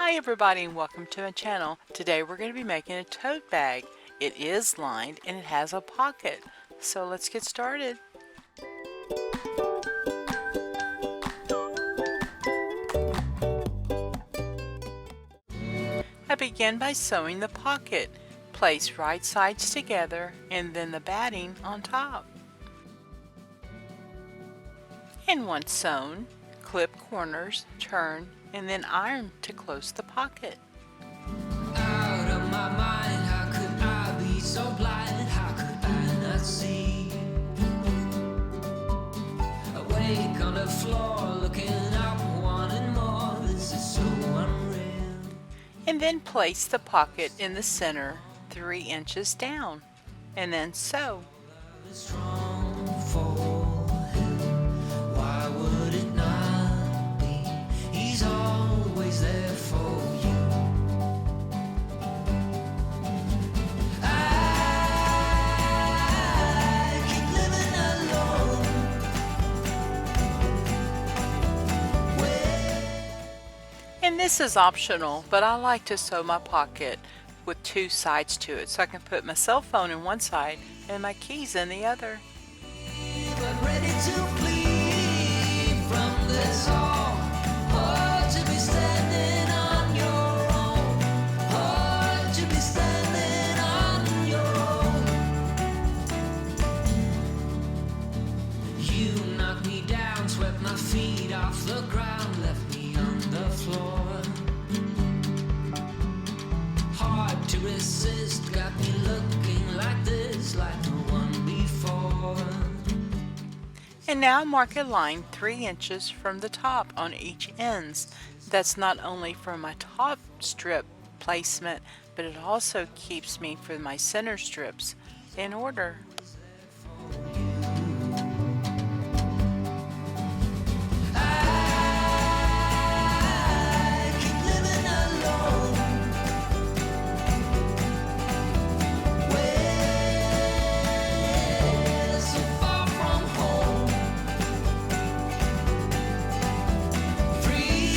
Hi everybody and welcome to my channel. Today we're going to be making a tote bag. It is lined and it has a pocket. So let's get started. I begin by sewing the pocket. Place right sides together and then the batting on top. And once sewn, clip corners, turn, and then iron to close the pocket. Out of my mind, how could I be so blind? How could I not see? Awake on the floor, looking up, wanting more. This is so unreal. And then place the pocket in the center 3 inches down, and then sew. Strong for him. Why would it not be? He's always there for you. I keep living alone. And this is optional, but I like to sew my pocket with 2 sides to it so I can put my cell phone in one side and my keys in the other. But ready to flee from this all, or to be standing on your own, or to be standing on your own. You knocked me down, swept my feet off the ground, left me on the floor. Hard to resist, got me looking like this, like no one before. And now mark a line 3 inches from the top on each ends. That's not only for my top strip placement, but it also keeps me for my center strips in order. I keep living alone, way so far from home, free.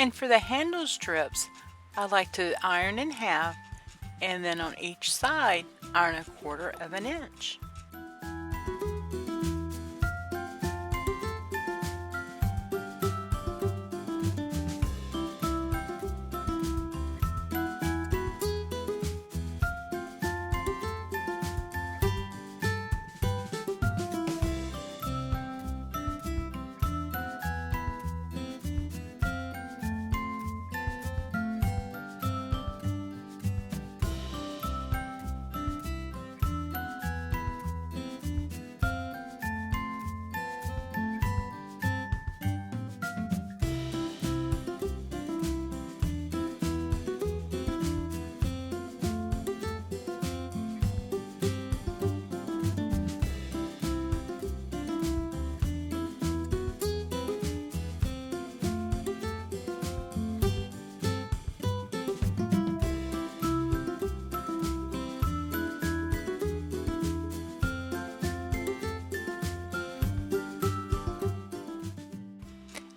And for the handle strips, I like to iron in half and then on each side iron 1/4 of an inch.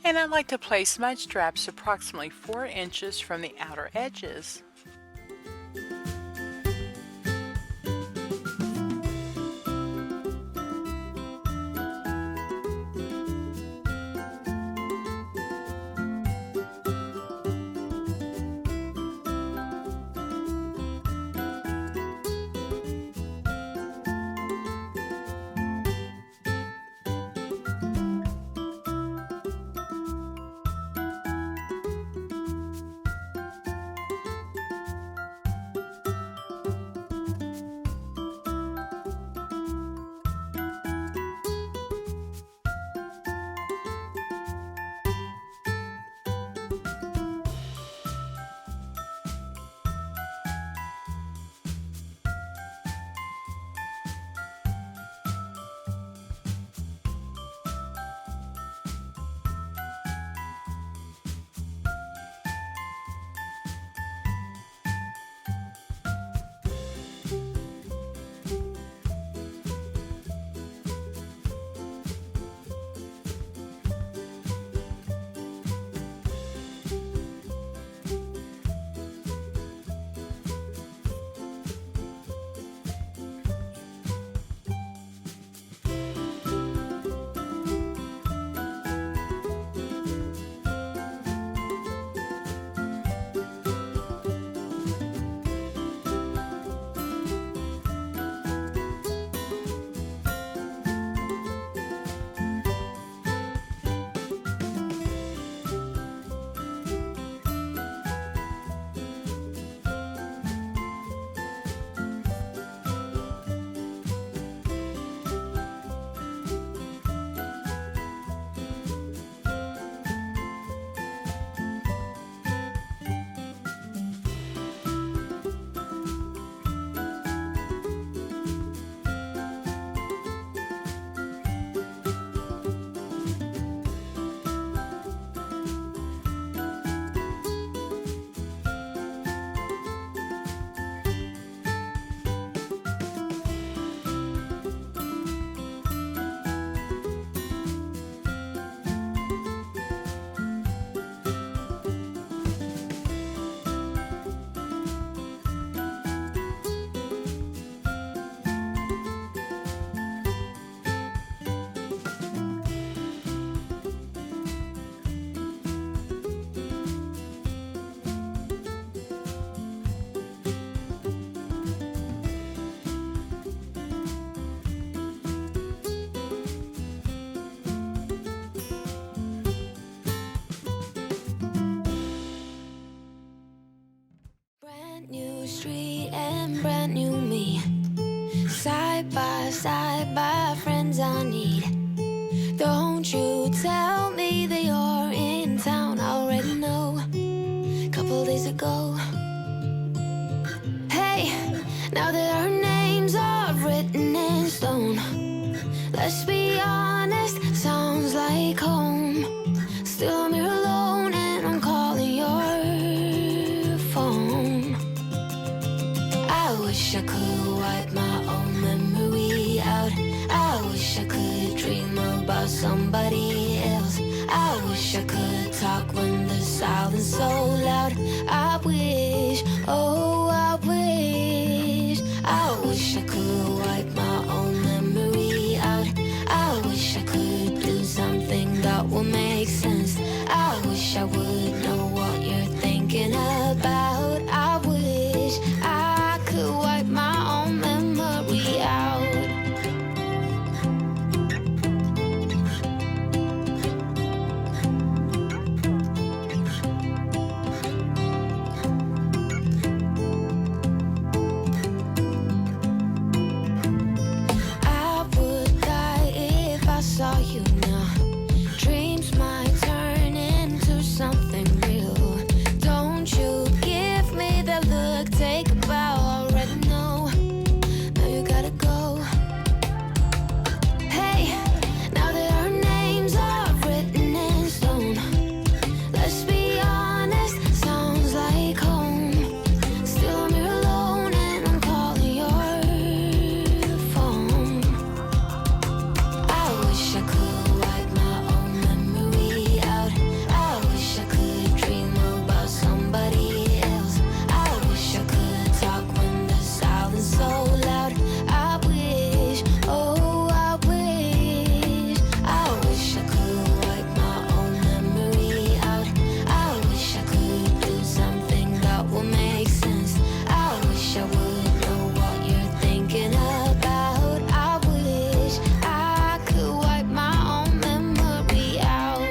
And I like to place my straps approximately 4 inches from the outer edges. Street and brand new me, side by friends I need. Don't you tell me that you're in town, I already know, couple days ago. Hey, now that our names are written in stone, let's be honest, sounds like home. Still I'm here alone and I'm calling your phone. I wish I could wipe my own memory out. I wish I could dream about somebody else. I wish I could talk when the silence so loud. I wish, oh, I wish I could wipe my own memory out. I wish I could do something that will make sense. I wish I would know what you're thinking about. I wish I could wipe my own memory out. I would die if I saw you now. Dreams might turn into something real. Don't you give me that look, take a bow, already know. Now you gotta go. Hey, now that our names are written in stone, let's be honest, sounds like home. Still I'm here alone and I'm calling your phone. I wish I could wipe my own memory out. I wish I could dream about somebody else. I wish I could talk when the silence so loud. I wish, oh, I wish I could wipe my own memory out. I wish I could do something that will make sense. I wish I would know what you're thinking about. I wish I could wipe my own memory out.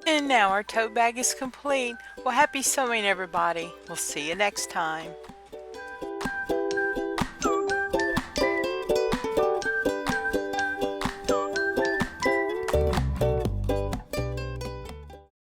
And now our tote bag is complete. Well, happy sewing, everybody. We'll see you next time.